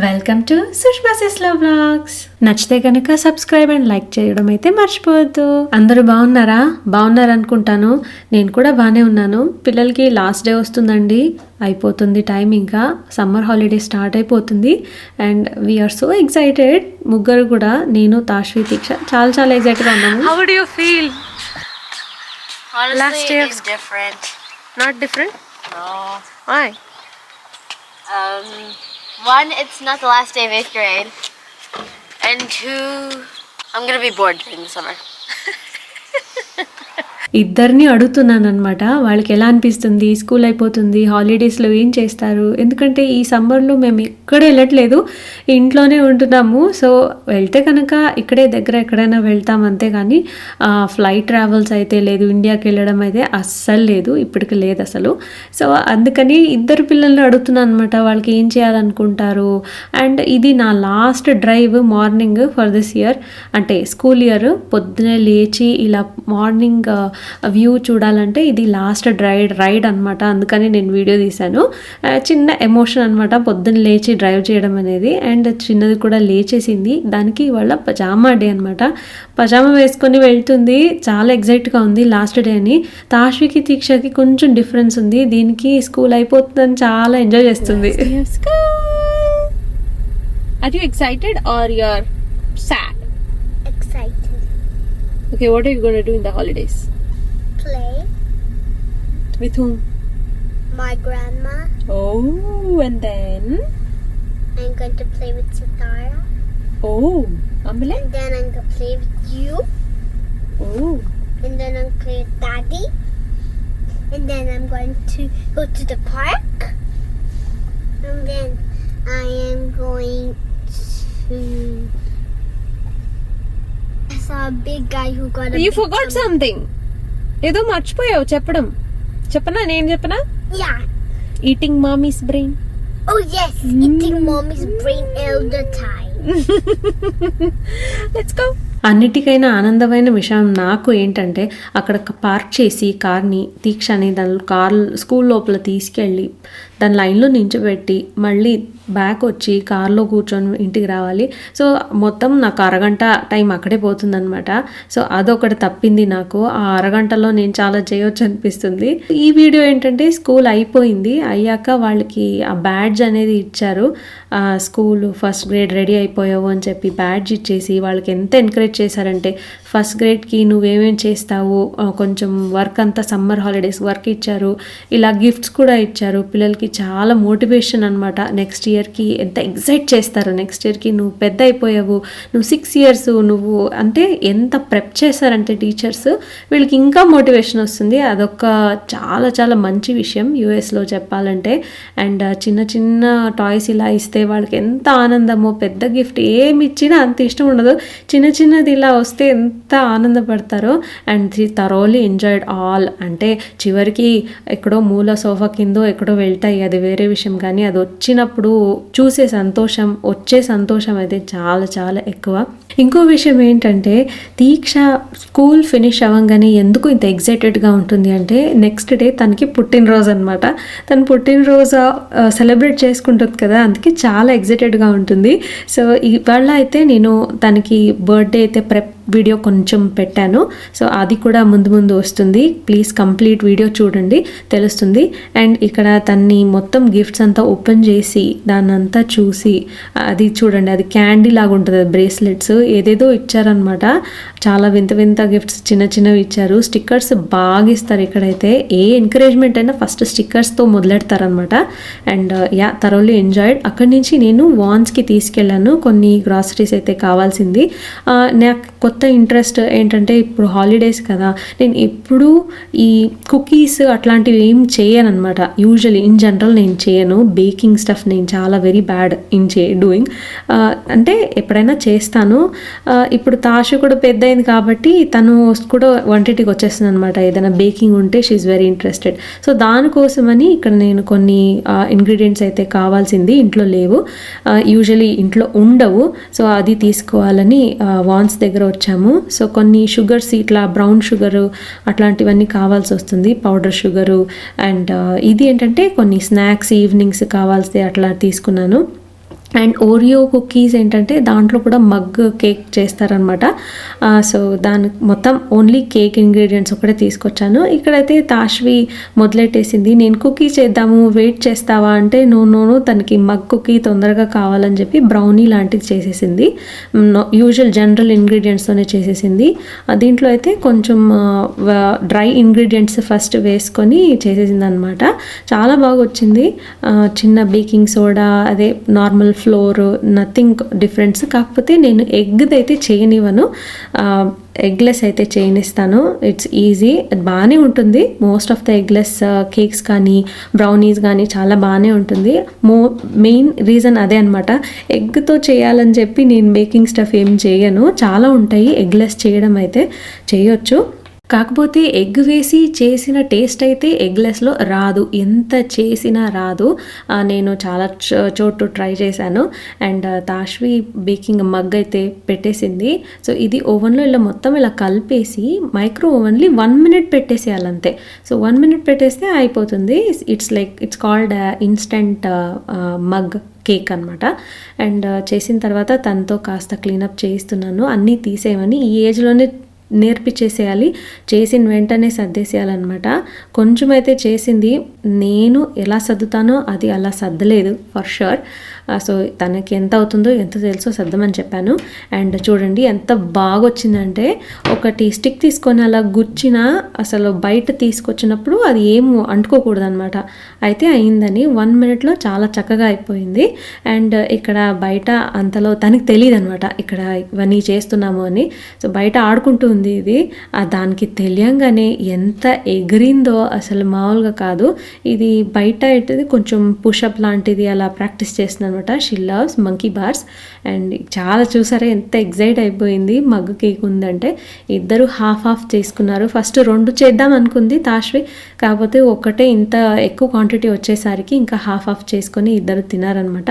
Welcome to Sushma Sisla vlogs. నచ్చితే కనుక subscribe and like చేయడం అయితే మర్చిపోవద్దు. అందరూ బాగున్నారనుకుంటాను. నేను కూడా బాగానే ఉన్నాను. పిల్లలకి లాస్ట్ డే వస్తుందండి, అయిపోతుంది టైం. ఇంకా సమ్మర్ హాలిడే స్టార్ట్ అయిపోతుంది అండ్ వీఆర్ సో ఎక్సైటెడ్. ముగ్గురు కూడా, నేను, తాశ్వి, దీక్ష చాలా ఎక్సైటెడ్గా ఉన్నాము. How do you feel? Honestly, Last day it's different. Not different? No. Why? One, it's not the last day of 8th grade. And two, I'm gonna be bored during the summer. ఇద్దరిని అడుగుతున్నాను అనమాట, వాళ్ళకి ఎలా అనిపిస్తుంది, school అయిపోతుంది, హాలిడేస్లో ఏం చేస్తారు. ఎందుకంటే ఈ సమ్మర్లో మేము ఎక్కడ వెళ్ళట్లేదు, ఇంట్లోనే ఉంటున్నాము. సో వెళ్తే కనుక ఇక్కడే దగ్గర ఎక్కడైనా వెళ్తాం అంతే, కానీ ఫ్లైట్ ట్రావెల్స్ అయితే లేదు, ఇండియాకి వెళ్ళడం అయితే అస్సలు లేదు, ఇప్పటికి లేదు అసలు. సో అందుకని ఇద్దరు పిల్లల్ని అడుగుతున్నాను అనమాట, వాళ్ళకి ఏం చేయాలనుకుంటారు. అండ్ ఇది నా last drive morning for this year, అంటే స్కూల్ ఇయర్. పొద్దునే లేచి ఇలా మార్నింగ్ వ్యూ చూడాలంటే ఇది లాస్ట్ రైడ్ అనమాట. అందుకని నేను వీడియో తీశాను. చిన్న ఎమోషన్ అనమాట పొద్దున్న లేచి డ్రైవ్ చేయడం అనేది. అండ్ చిన్నది కూడా లేచేసింది. దానికి ఇవాళ పజామా డే అనమాట. పజామా వేసుకొని వెళ్తుంది, చాలా ఎగ్జైట్గా ఉంది లాస్ట్ డే అని. తాశ్వికి, దీక్షకి కొంచెం డిఫరెన్స్ ఉంది. దీనికి స్కూల్ అయిపోతుందని చాలా ఎంజాయ్ చేస్తుంది. Are you excited or you're sad? Excited. Okay, what are you going to do in the holidays? Play. With whom? My grandma. Oh, and then? I'm going to play with Sitara. Oh, Ambile? And then I'm going to play with you. Oh. And then I'm going to play with Daddy. And then I'm going to go to the park. And then I am going to... I saw a big guy who got a You big forgot tummy. something. ఏదో మర్చిపోయావు చెప్పడం. చెప్పనా? నేను చెప్పనా? Yeah. Eating mommy's brain. Oh yes, eating mommy's brain all the time. Let's go. అన్నిటికైనా ఆనందమైన విషయం నాకు ఏంటంటే, అక్కడ పార్క్ చేసి కార్ని, దీక్షని దాని స్కూల్ లోపల తీసుకెళ్ళి దాని లైన్లో నించోబెట్టి మళ్ళీ బ్యాక్ వచ్చి కార్లో కూర్చొని ఇంటికి రావాలి. సో మొత్తం నాకు అరగంట టైం అక్కడే పోతుందన్నమాట. సో అదొకటి తప్పింది నాకు. ఆ అరగంటలో నేను చాలా చేయొచ్చు అనిపిస్తుంది. ఈ వీడియో ఏంటంటే, స్కూల్ అయిపోయింది, అయ్యాక వాళ్ళకి ఆ బ్యాడ్జ్ అనేది ఇచ్చారు. స్కూల్ ఫస్ట్ గ్రేడ్ రెడీ అయిపోయావు అని చెప్పి బ్యాడ్జ్ ఇచ్చేసి వాళ్ళకి ఎంత ఎంకరేజ్ చేశారంటే, ఫస్ట్ గ్రేడ్కి నువ్వేమేం చేస్తావు, కొంచెం వర్క్ అంతా సమ్మర్ హాలిడేస్ వర్క్ ఇచ్చారు, ఇలా గిఫ్ట్స్ కూడా ఇచ్చారు. పిల్లలకి చాలా మోటివేషన్ అనమాట. నెక్స్ట్ ఇయర్కి ఎంత ఎగ్జైట్ చేస్తారు, నెక్స్ట్ ఇయర్కి నువ్వు పెద్ద అయిపోయావు, నువ్వు 6 years నువ్వు, అంటే ఎంత ప్రెప్ చేశారంటే టీచర్స్, వీళ్ళకి ఇంకా మోటివేషన్ వస్తుంది. అదొక చాలా మంచి విషయం యూఎస్లో చెప్పాలంటే. అండ్ చిన్న టాయ్స్ ఇలా ఇస్తే వాళ్ళకి ఎంత ఆనందమో. పెద్ద గిఫ్ట్ ఏమి ఇచ్చినా అంత ఇష్టం ఉండదు, చిన్నది ఇలా వస్తే ఎంత ఆనందపడతారో. And thoroughly enjoyed all. అంటే చివరికి ఎక్కడో మూల సోఫా కిందో ఎక్కడో వెళ్తాయి, అది వేరే విషయం, కానీ అది వచ్చినప్పుడు చూసే సంతోషం, వచ్చే సంతోషం అయితే చాలా ఎక్కువ. ఇంకో విషయం ఏంటంటే, దీక్ష స్కూల్ ఫినిష్ అవ్వగానే ఎందుకు ఇంత ఎగ్జైటెడ్గా ఉంటుంది అంటే, నెక్స్ట్ డే తనకి పుట్టినరోజు అనమాట. తన పుట్టినరోజు సెలబ్రేట్ చేసుకుంటుంది కదా, అందుకే చాలా ఎగ్జైటెడ్గా ఉంటుంది. సో ఇవాళ అయితే నేను తనకి బర్త్డే అయితే ప్రెప్ వీడియో కొంచెం పెట్టాను. సో అది కూడా ముందు వస్తుంది. ప్లీజ్ కంప్లీట్ వీడియో చూడండి, తెలుస్తుంది. అండ్ ఇక్కడ తన్ని మొత్తం గిఫ్ట్స్ అంతా ఓపెన్ చేసి దాన్నంతా చూసి, అది చూడండి, అది క్యాండీ లాగా ఉంటుంది, బ్రేస్లెట్స్ ఏదేదో ఇచ్చారనమాట. చాలా వింత గిఫ్ట్స్ చిన్నవి ఇచ్చారు. స్టిక్కర్స్ బాగా ఇస్తారు ఇక్కడైతే. ఏ ఎంకరేజ్మెంట్ అయినా ఫస్ట్ స్టిక్కర్స్తో మొదలెడతారనమాట. And thoroughly enjoyed. అక్కడి నుంచి నేను వాన్స్కి తీసుకెళ్ళాను కొన్ని గ్రాసరీస్ అయితే కావాల్సింది. నాకు కొత్త ఇంట్రెస్ట్ ఏంటంటే ఇప్పుడు హాలిడేస్ కదా, నేను ఎప్పుడూ ఈ కుకీస్ అట్లాంటివి ఏం చేయను అనమాట. యూజువలీ ఇన్ జనరల్ నేను చేయను. బేకింగ్ స్టఫ్ నేను చాలా వెరీ బ్యాడ్ ఇన్ డూయింగ్. అంటే ఎప్పుడైనా చేస్తాను. ఇప్పుడు తాషు కూడా పెద్ద అయింది కాబట్టి తను కూడా వంటింటికి వచ్చేస్తుంది అనమాట. ఏదైనా బేకింగ్ ఉంటే షీఈ్ వెరీ ఇంట్రెస్టెడ్. సో దానికోసమని ఇక్కడ నేను కొన్ని ఇంగ్రీడియంట్స్ అయితే కావాల్సింది ఇంట్లో లేవు, యూజువలీ ఇంట్లో ఉండవు. సో అది తీసుకోవాలని వాన్స్ దగ్గర వచ్చాము. సో కొన్ని షుగర్స్ ఇట్లా బ్రౌన్ షుగరు అట్లాంటివన్నీ కావాల్సి వస్తుంది, పౌడర్ షుగరు. అండ్ ఇది ఏంటంటే కొన్ని స్నాక్స్ ఈవినింగ్స్ కావాల్సి అట్లా తీసుకున్నాను. అండ్ ఓరియో కుకీస్ ఏంటంటే దాంట్లో కూడా మగ్ కేక్ చేస్తారనమాట. సో దానికి మొత్తం ఓన్లీ కేక్ ఇంగ్రీడియంట్స్ ఒకటే తీసుకొచ్చాను. ఇక్కడైతే తాష్వి మొదలెట్టేసింది, నేను కుకీ చేద్దాము వెయిట్ చేస్తావా అంటే నో తనకి మగ్ కుకీ తొందరగా కావాలని చెప్పి బ్రౌనీ లాంటిది చేసేసింది. యూజువల్ జనరల్ ఇంగ్రీడియంట్స్తోనే చేసేసింది. దీంట్లో అయితే కొంచెం డ్రై ఇంగ్రీడియంట్స్ ఫస్ట్ వేసుకొని చేసేసింది అనమాట. చాలా బాగా వచ్చింది. చిన్న బేకింగ్ సోడా, అదే నార్మల్ ఫ్లోర్, నథింగ్ డిఫరెన్స్. కాకపోతే నేను ఎగ్ది అయితే చేయనివ్వను, ఎగ్లెస్ అయితే చేయనిస్తాను. ఇట్స్ ఈజీ, బాగానే ఉంటుంది. Most of the eggless cakes కానీ బ్రౌనీస్ కానీ చాలా బాగానే ఉంటుంది. మెయిన్ రీజన్ అదే అనమాట. ఎగ్తో చేయాలని చెప్పి నేను బేకింగ్ స్టఫ్ ఏం చేయను. చాలా ఉంటాయి, ఎగ్లెస్ చేయడం అయితే చేయొచ్చు. కాకపోతే ఎగ్ వేసి చేసిన టేస్ట్ అయితే ఎగ్లెస్లో రాదు, ఎంత చేసినా రాదు. నేను చాలా చోటు ట్రై చేశాను. అండ్ తాష్వి బేకింగ్ మగ్ అయితే పెట్టేసింది. సో ఇది ఓవెన్లో ఇలా మొత్తం ఇలా కలిపేసి మైక్రో ఓవెన్లీ 1 minute పెట్టేసేయాలి అంతే. సో 1 minute పెట్టేస్తే అయిపోతుంది. It's called instant mug cake అనమాట. అండ్ చేసిన తర్వాత తనతో కాస్త క్లీనప్ చేయిస్తున్నాను, అన్నీ తీసేయమని. ఈ ఏజ్లోనే నేర్పించేసేయాలి, చేసిన వెంటనే సర్దేసేయాలన్నమాట. కొంచెం అయితే చేసింది, నేను ఎలా సర్దుతానో అది అలా సర్దలేదు ఫర్ షూర్. సో తనకి ఎంత అవుతుందో ఎంత తెలుసో సర్దమని చెప్పాను. అండ్ చూడండి ఎంత బాగా వచ్చిందంటే, ఒకటి స్టిక్ తీసుకొని అలా గుచ్చిన అసలు బయట తీసుకొచ్చినప్పుడు అది ఏమో అంటుకోకూడదు అనమాట. అయితే అయిందని 1 minute చాలా చక్కగా అయిపోయింది. అండ్ ఇక్కడ బయట అంతలో తనకి తెలియదు అనమాట ఇక్కడ ఇవన్నీ చేస్తున్నాము అని. సో బయట ఆడుకుంటూ ఉంది ఇది. దానికి తెలియంగానే ఎంత ఎగిరిందో అసలు మామూలుగా కాదు. ఇది బయట అయితే కొంచెం పుషప్ లాంటిది అలా ప్రాక్టీస్ చేస్తుంది అనమాట. She loves monkey bars. And చాలా చూసారా ఎంత ఎగ్జైట్ అయిపోయింది. మగ్ కేక్ ఉందంటే ఇద్దరు హాఫ్ చేసుకున్నారు. ఫస్ట్ 2 చేద్దాం అనుకుంది తాష్వి, కాకపోతే ఒకటే ఇంత ఎక్కువ క్వాంటిటీ వచ్చేసరికి ఇంకా హాఫ్ చేసుకొని ఇద్దరు తినారనమాట.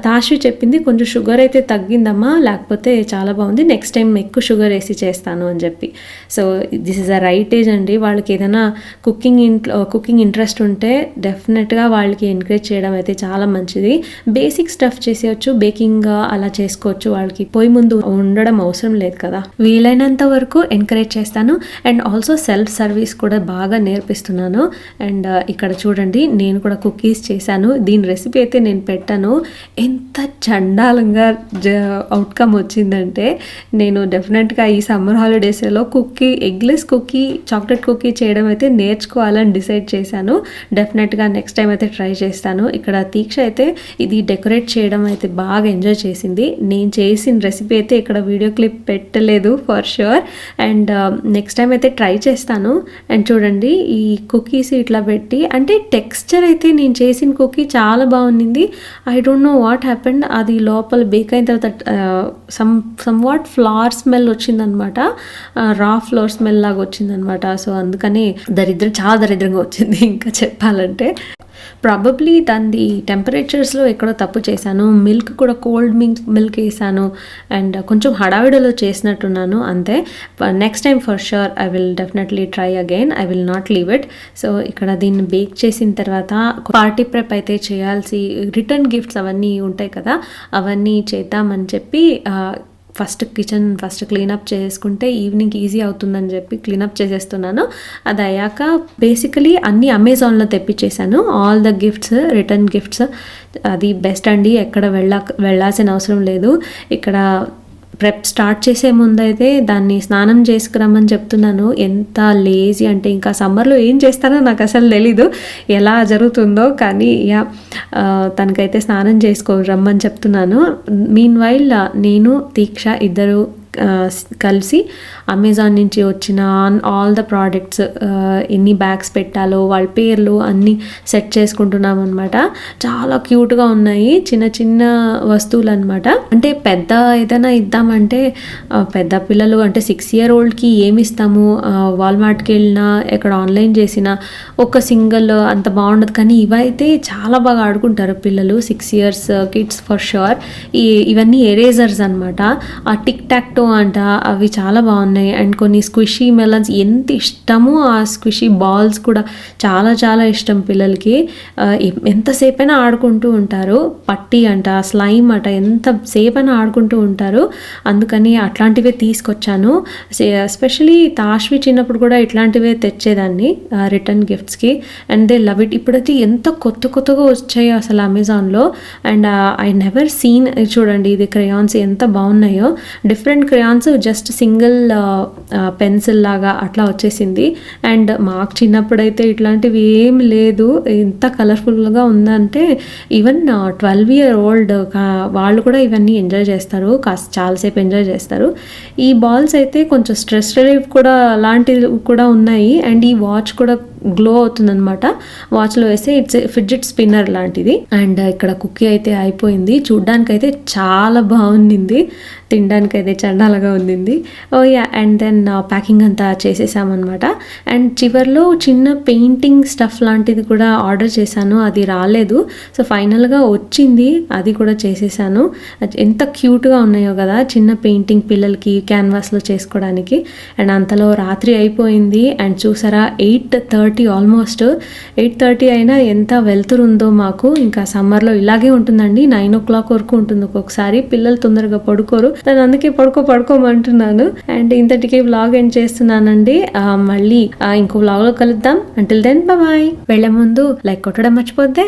తాష్వి చెప్పింది కొంచెం షుగర్ అయితే తగ్గిందమ్మా, లేకపోతే చాలా బాగుంది, నెక్స్ట్ టైం ఎక్కువ షుగర్ వేసి చేస్తాను అని చెప్పి. So this is a right age అండి. వాళ్ళకి ఏదైనా కుకింగ్ ఇంట్రెస్ట్ ఉంటే డెఫినెట్గా వాళ్ళకి ఎంకరేజ్ చేయడం అయితే చాలా మంచిది. బేసిక్ స్టఫ్ చేసేయచ్చు, బేకింగ్ అలా చేసుకోవచ్చు. వాళ్ళకి పొయ్యి ముందు ఉండడం అవసరం లేదు కదా. వీలైనంత వరకు ఎంకరేజ్ చేస్తాను. అండ్ ఆల్సో సెల్ఫ్ సర్వీస్ కూడా బాగా నేర్పిస్తున్నాను. అండ్ ఇక్కడ చూడండి నేను కూడా కుకీస్ చేశాను. దీని రెసిపీ అయితే నేను పెట్టాను. ఎంత చండాలంగా అవుట్కమ్ వచ్చిందంటే, నేను డెఫినెట్గా ఈ సమ్మర్ హాలిడేస్లో ఎగ్లెస్ కుకీ, చాక్లెట్ కుకీ చేయడం అయితే నేర్చుకోవాలని డిసైడ్ చేశాను. డెఫినెట్గా నెక్స్ట్ టైం అయితే ట్రై చేస్తాను. ఇక్కడ తీక్ష అయితే ఇది డెకరేట్ చేయడం అయితే బాగా ఎంజాయ్ చేసింది. నేను చేసిన రెసిపీ అయితే ఇక్కడ వీడియో క్లిప్ పెట్టలేదు for sure. And next time అయితే ట్రై చేస్తాను. అండ్ చూడండి ఈ కుకీస్ ఇట్లా పెట్టి, అంటే టెక్స్చర్ అయితే నేను చేసిన కుకీ చాలా బాగుంది. I don't know what happened. అది లోపల బేక్ అయిన తర్వాత సమ్ వాట్ ఫ్లవర్ స్మెల్ వచ్చిందనమాట, రా ఫ్లవర్ స్మెల్ లాగా వచ్చిందనమాట. సో అందుకని చాలా దరిద్రంగా వచ్చింది ఇంకా చెప్పాలంటే. ప్రాబబ్లీ దాన్ని టెంపరేచర్స్లో ఎక్కడో తప్పు చేశాను. మిల్క్ కూడా కోల్డ్ మిల్క్ వేసాను అండ్ కొంచెం హడావిడిలో చేసినట్టున్నాను అంతే. Next time for sure I will definitely try again, I will not leave it. So ఇక్కడ దీన్ని బేక్ చేసిన తర్వాత పార్టీ ప్రెప్ అయితే చేయాల్సి, రిటర్న్ గిఫ్ట్స్ అవన్నీ ఉంటాయి కదా, అవన్నీ చేద్దామని చెప్పి కిచెన్ ఫస్ట్ క్లీనప్ చేసుకుంటే ఈవినింగ్ ఈజీ అవుతుందని చెప్పి క్లీనప్ చేసేస్తున్నాను. అది అయ్యాక బేసికలీ అన్నీ అమెజాన్లో తెప్పించేసాను, all the gifts, return gifts. అది బెస్ట్ అండి, ఎక్కడ వెళ్ళాల్సిన అవసరం లేదు. ఇక్కడ ప్రెప్ స్టార్ట్ చేసే ముందైతే దాన్ని స్నానం చేసుకురమ్మని చెప్తున్నాను. ఎంత లేజీ అంటే, ఇంకా సమ్మర్లో ఏం చేస్తానో నాకు అసలు తెలీదు ఎలా జరుగుతుందో, కానీ తనకైతే స్నానం రమ్మని చెప్తున్నాను. మీన్ వైల్ నేను, తీక్ష ఇద్దరు కలిసి అమెజాన్ నుంచి వచ్చిన ఆల్ ద ప్రోడక్ట్స్ ఎన్ని బ్యాగ్స్ పెట్టాలో వాళ్ళ పేర్లు అన్నీ సెట్ చేసుకుంటున్నాం అనమాట. చాలా క్యూట్గా ఉన్నాయి, చిన్న చిన్న వస్తువులు అనమాట. అంటే పెద్ద ఏదైనా ఇద్దామంటే పెద్ద పిల్లలు అంటే 6 year oldకి ఏమి ఇస్తాము, వాల్మార్ట్కి వెళ్ళినా ఎక్కడ ఆన్లైన్ చేసినా ఒక సింగిల్ అంత బాగుండదు. కానీ ఇవైతే చాలా బాగా ఆడుకుంటారు పిల్లలు, 6 years కిడ్స్ ఫర్ షూర్. ఇవన్నీ ఎరేజర్స్ అనమాట. ఆ టిక్ టాక్ టో అంట, అవి చాలా బాగున్నాయి. అండ్ కొన్ని స్క్విషీ మెలన్స్, ఎంత ఇష్టమో ఆ స్క్విషీ బాల్స్ కూడా చాలా చాలా ఇష్టం పిల్లలకి. ఎంతసేపైనా ఆడుకుంటూ ఉంటారు. పట్టి అంట, స్లైమ్ అంట, ఎంతసేపైనా ఆడుకుంటూ ఉంటారు. అందుకని అట్లాంటివే తీసుకొచ్చాను. ఎస్పెషలీ తాష్వి చిన్నప్పుడు కూడా ఇట్లాంటివే తెచ్చేదాన్ని రిటర్న్ గిఫ్ట్స్కి. And they love it. ఇప్పుడైతే ఎంత కొత్తగా వచ్చాయో అసలు అమెజాన్లో. And I never seen. చూడండి ఇది క్రేయాన్స్ ఎంత బాగున్నాయో. Different crayons, just single pencil లాగా అట్లా వచ్చేసింది. అండ్ మాకు చిన్నప్పుడైతే ఇట్లాంటివి ఏం లేదు. ఎంత కలర్ఫుల్గా ఉందంటే ఈవెన్ 12 year old వాళ్ళు కూడా ఇవన్నీ ఎంజాయ్ చేస్తారు, చాలాసేపు ఎంజాయ్ చేస్తారు. ఈ బాల్స్ అయితే కొంచెం స్ట్రెస్ రిలీఫ్ కూడా అలాంటివి కూడా ఉన్నాయి. అండ్ ఈ వాచ్ కూడా గ్లో అవుతుంది అనమాట. వాచ్లో వేస్తే ఇట్స్ ఫిడ్జెట్ స్పిన్నర్ లాంటిది. అండ్ ఇక్కడ కుకీ అయితే అయిపోయింది. చూడ్డానికైతే చాలా బాగుంది, తినడానికైతే చండాలగా ఉంది. ఓ యా, అండ్ దెన్ ప్యాకింగ్ అంతా చేసేసామన్నమాట. అండ్ చివర్లో చిన్న పెయింటింగ్ స్టఫ్ లాంటిది కూడా ఆర్డర్ చేశాను, అది రాలేదు. సో ఫైనల్గా వచ్చింది, అది కూడా చేసేసాను. ఎంత క్యూట్గా ఉన్నాయో కదా, చిన్న పెయింటింగ్ పిల్లలకి క్యాన్వాస్లో చేసుకోవడానికి. అండ్ అంతలో రాత్రి అయిపోయింది. అండ్ చూసారా 8:30 ఆల్మోస్ట్ 8:30 అయినా ఎంత వెళ్తురుందో మాకు. ఇంకా సమ్మర్లో ఇలాగే ఉంటుందండి, 9 o'clock వరకు ఉంటుంది ఒక్కొక్కసారి. పిల్లలు తొందరగా పడుకోరు, నేను అందుకే పడుకోమంటున్నాను. అండ్ ఇంతటికి వ్లాగ్ ఎండ్ చేస్తున్నానండి. మళ్ళీ ఇంకో వ్లాగ్లో కలుద్దాం. Until then bye. వెళ్లే ముందు లైక్ కొట్టడం మర్చిపోద్దే.